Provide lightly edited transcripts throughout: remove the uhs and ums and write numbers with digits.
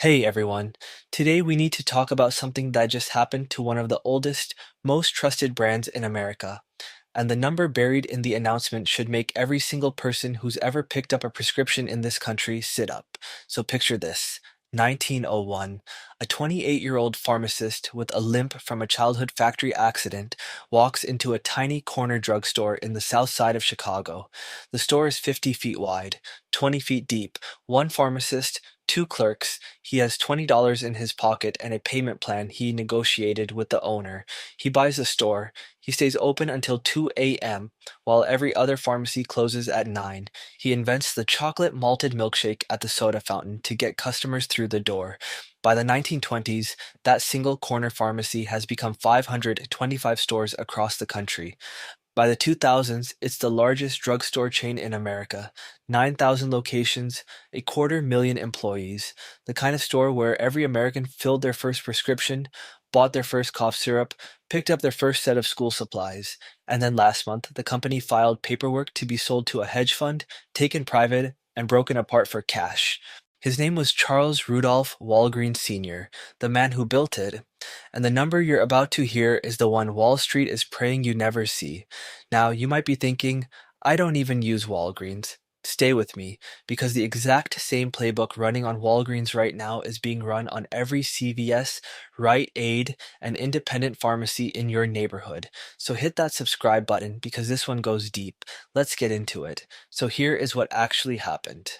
Hey everyone. Today we need to talk about something that just happened to one of the oldest, most trusted brands in America. And the number buried in the announcement should make every single person who's ever picked up a prescription in this country sit up. So picture this. 1901. A 28-year-old pharmacist with a limp from a childhood factory accident walks into a tiny corner drugstore in the south side of Chicago. The store is 50 feet wide, 20 feet deep, one pharmacist, two clerks. He has $20 in his pocket and a payment plan he negotiated with the owner. He buys the store. He stays open until 2 a.m., while every other pharmacy closes at 9. He invents the chocolate malted milkshake at the soda fountain to get customers through the door. By the 1920s, that single corner pharmacy has become 525 stores across the country. By the 2000s, it's the largest drugstore chain in America, 9,000 locations, a 250,000 employees, the kind of store where every American filled their first prescription, bought their first cough syrup, picked up their first set of school supplies, and then last month, the company filed paperwork to be sold to a hedge fund, taken private, and broken apart for cash. His name was Charles Rudolph Walgreen Sr., the man who built it, and the number you're about to hear is the one Wall Street is praying you never see. Now, you might be thinking, I don't even use Walgreens. Stay with me, because the exact same playbook running on Walgreens right now is being run on every CVS, Rite Aid, and independent pharmacy in your neighborhood. So hit that subscribe button because this one goes deep. Let's get into it. So here is what actually happened.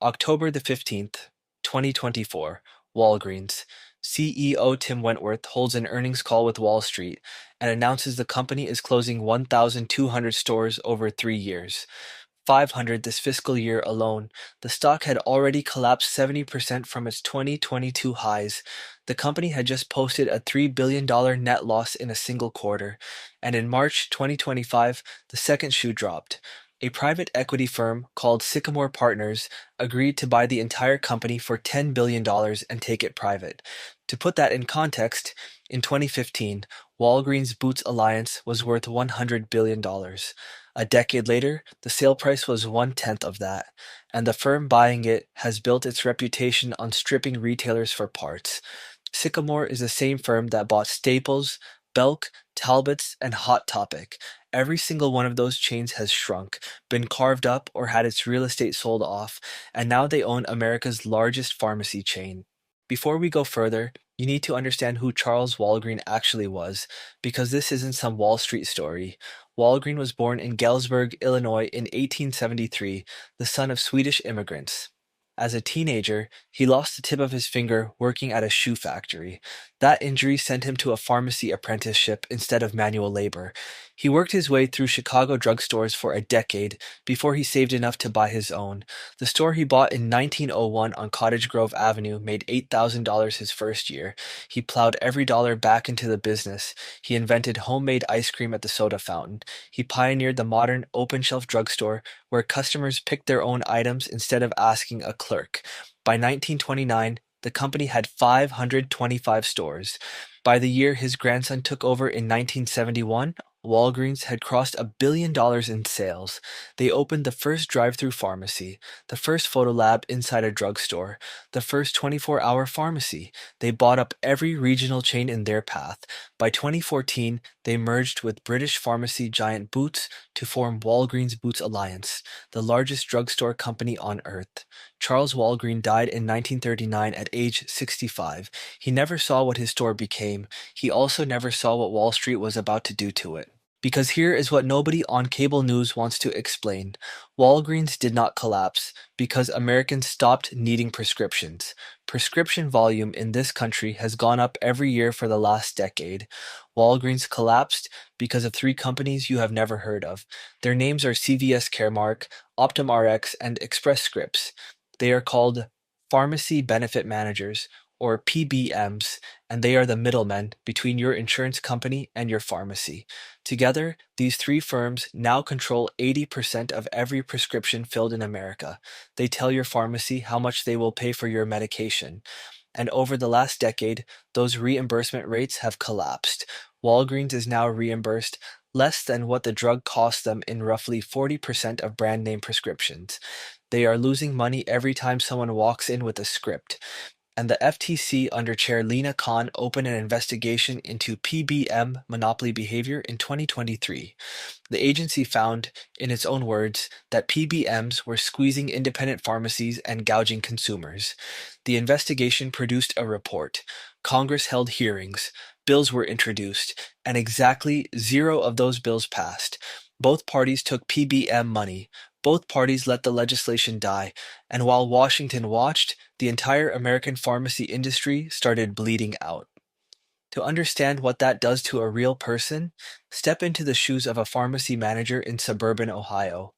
October the 15th, 2024, Walgreens. CEO Tim Wentworth holds an earnings call with Wall Street and announces the company is closing 1,200 stores over 3 years. 500 this fiscal year alone. The stock had already collapsed 70% from its 2022 highs. The company had just posted a $3 billion net loss in a single quarter. And in March 2025, the second shoe dropped. A private equity firm called Sycamore Partners agreed to buy the entire company for $10 billion and take it private. To put that in context, in 2015, Walgreens Boots Alliance was worth $100 billion. A decade later, the sale price was one-tenth of that, and the firm buying it has built its reputation on stripping retailers for parts. Sycamore is the same firm that bought Staples, Belk, Talbot's, and Hot Topic. Every single one of those chains has shrunk, been carved up, or had its real estate sold off, and now they own America's largest pharmacy chain. Before we go further, you need to understand who Charles Walgreen actually was, because this isn't some Wall Street story. Walgreen was born in Galesburg, Illinois in 1873, the son of Swedish immigrants. As a teenager, he lost the tip of his finger working at a shoe factory. That injury sent him to a pharmacy apprenticeship instead of manual labor. He worked his way through Chicago drugstores for a decade before he saved enough to buy his own. The store he bought in 1901 on Cottage Grove Avenue made $8,000 his first year. He plowed every dollar back into the business. He invented homemade ice cream at the soda fountain. He pioneered the modern open shelf drugstore where customers picked their own items instead of asking a clerk. By 1929, the company had 525 stores. By the year his grandson took over in 1971, Walgreens had crossed $1 billion in sales. They opened the first drive-through pharmacy, the first photo lab inside a drugstore, the first 24-hour pharmacy. They bought up every regional chain in their path. By 2014, they merged with British pharmacy giant Boots to form Walgreens Boots Alliance, the largest drugstore company on earth. Charles Walgreen died in 1939 at age 65. He never saw what his store became. He also never saw what Wall Street was about to do to it. Because here is what nobody on cable news wants to explain. Walgreens did not collapse because Americans stopped needing prescriptions. Prescription volume in this country has gone up every year for the last decade. Walgreens collapsed because of three companies you have never heard of. Their names are CVS Caremark, OptumRx, and Express Scripts. They are called Pharmacy Benefit Managers, or PBMs, and they are the middlemen between your insurance company and your pharmacy. Together, these three firms now control 80% of every prescription filled in America. They tell your pharmacy how much they will pay for your medication. And over the last decade, those reimbursement rates have collapsed. Walgreens is now reimbursed less than what the drug costs them in roughly 40% of brand name prescriptions. They are losing money every time someone walks in with a script. and the FTC under Chair Lina Khan opened an investigation into PBM monopoly behavior in 2023. The agency found, in its own words, that PBMs were squeezing independent pharmacies and gouging consumers. The investigation produced a report. Congress held hearings. Bills were introduced, and exactly zero of those bills passed. Both parties took PBM money. Both parties let the legislation die. And while Washington watched, the entire American pharmacy industry started bleeding out. To understand what that does to a real person, step into the shoes of a pharmacy manager in suburban Ohio.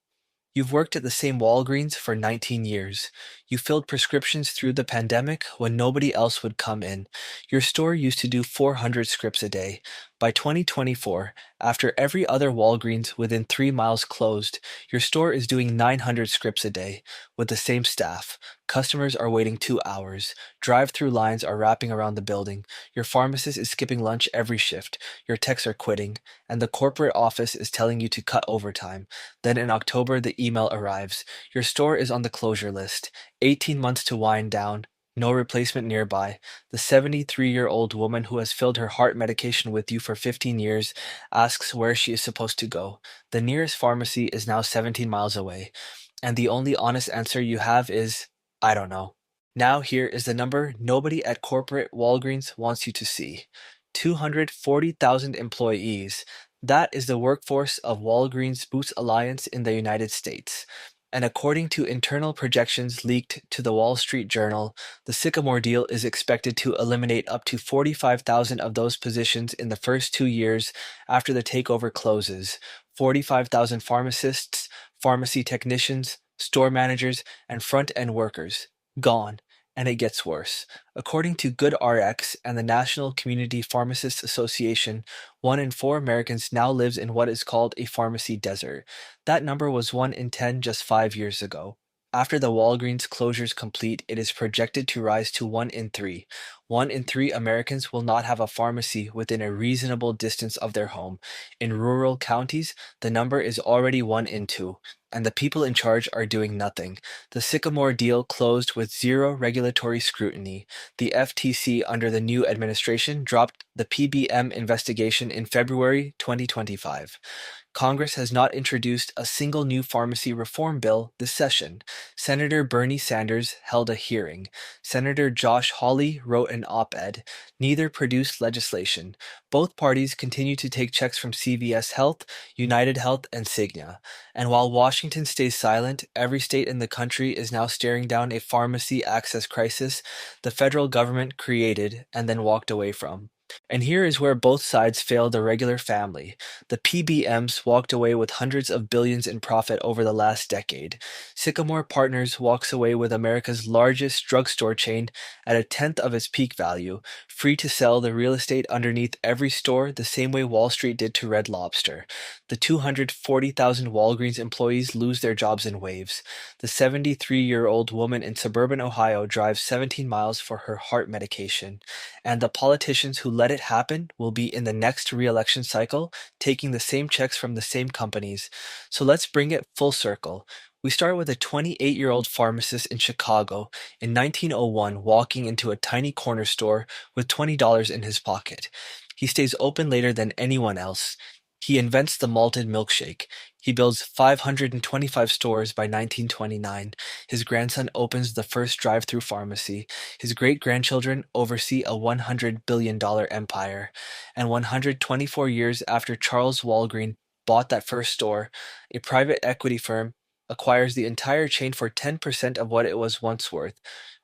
You've worked at the same Walgreens for 19 years. You filled prescriptions through the pandemic when nobody else would come in. Your store used to do 400 scripts a day. By 2024, after every other Walgreens within 3 miles closed, your store is doing 900 scripts a day with the same staff. Customers are waiting 2 hours. Drive-through lines are wrapping around the building. Your pharmacist is skipping lunch every shift. Your techs are quitting. And the corporate office is telling you to cut overtime. Then in October, the email arrives. Your store is on the closure list. 18 months to wind down. No replacement nearby. The 73-year-old woman who has filled her heart medication with you for 15 years asks where she is supposed to go. The nearest pharmacy is now 17 miles away. And the only honest answer you have is, I don't know. Now here is the number nobody at corporate Walgreens wants you to see. 240,000 employees. That is the workforce of Walgreens Boots Alliance in the United States. And according to internal projections leaked to the Wall Street Journal, the Sycamore deal is expected to eliminate up to 45,000 of those positions in the first 2 years after the takeover closes. 45,000 pharmacists, pharmacy technicians, store managers, and front-end workers. Gone. And it gets worse. According to GoodRx and the National Community Pharmacists Association, 1 in 4 Americans now lives in what is called a pharmacy desert. That number was 1 in 10 just 5 years ago. After the Walgreens closures complete, it is projected to rise to 1 in 3. 1 in 3 Americans will not have a pharmacy within a reasonable distance of their home. In rural counties, the number is already 1 in 2, and the people in charge are doing nothing. The Sycamore deal closed with zero regulatory scrutiny. The FTC under the new administration dropped the PBM investigation in February 2025. Congress has not introduced a single new pharmacy reform bill this session. Senator Bernie Sanders held a hearing. Senator Josh Hawley wrote an op-ed. Neither produced legislation. Both parties continue to take checks from CVS Health, United Health, and Cigna. And while Washington stays silent, every state in the country is now staring down a pharmacy access crisis the federal government created and then walked away from. And here is where both sides fail the regular family. The PBMs walked away with hundreds of billions in profit over the last decade. Sycamore Partners walks away with America's largest drugstore chain at a tenth of its peak value, free to sell the real estate underneath every store the same way Wall Street did to Red Lobster. The 240,000 Walgreens employees lose their jobs in waves. The 73-year-old woman in suburban Ohio drives 17 miles for her heart medication. And the politicians who let it happen will be in the next re-election cycle, taking the same checks from the same companies. So let's bring it full circle. We start with a 28-year-old pharmacist in Chicago in 1901 walking into a tiny corner store with $20 in his pocket. He stays open later than anyone else. He invents the malted milkshake. He builds 525 stores by 1929. His grandson opens the first drive-through pharmacy. His great-grandchildren oversee a $100 billion empire. And 124 years after Charles Walgreen bought that first store, a private equity firm acquires the entire chain for 10% of what it was once worth,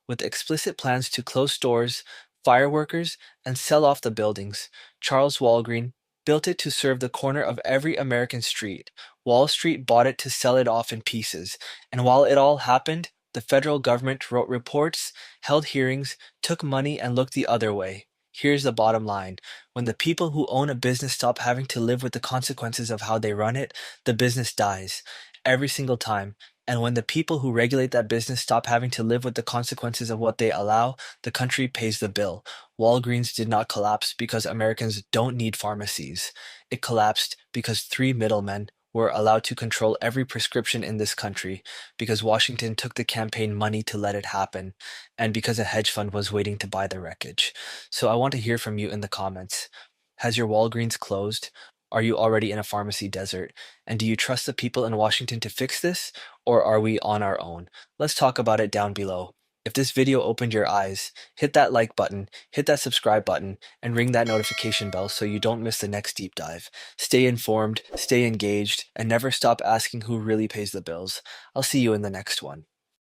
with explicit plans to close stores, fire workers, and sell off the buildings. Charles Walgreen built it to serve the corner of every American street. Wall Street bought it to sell it off in pieces. And while it all happened, the federal government wrote reports, held hearings, took money, and looked the other way. Here's the bottom line. When the people who own a business stop having to live with the consequences of how they run it, the business dies. Every single time. And when the people who regulate that business stop having to live with the consequences of what they allow, the country pays the bill. Walgreens did not collapse because Americans don't need pharmacies. It collapsed because 3 middlemen were allowed to control every prescription in this country because Washington took the campaign money to let it happen, and because a hedge fund was waiting to buy the wreckage. So I want to hear from you in the comments. Has your Walgreens closed? Are you already in a pharmacy desert? And do you trust the people in Washington to fix this, or are we on our own? Let's talk about it down below. If this video opened your eyes, hit that like button, hit that subscribe button, and ring that notification bell so you don't miss the next deep dive. Stay informed, stay engaged, and never stop asking who really pays the bills. I'll see you in the next one.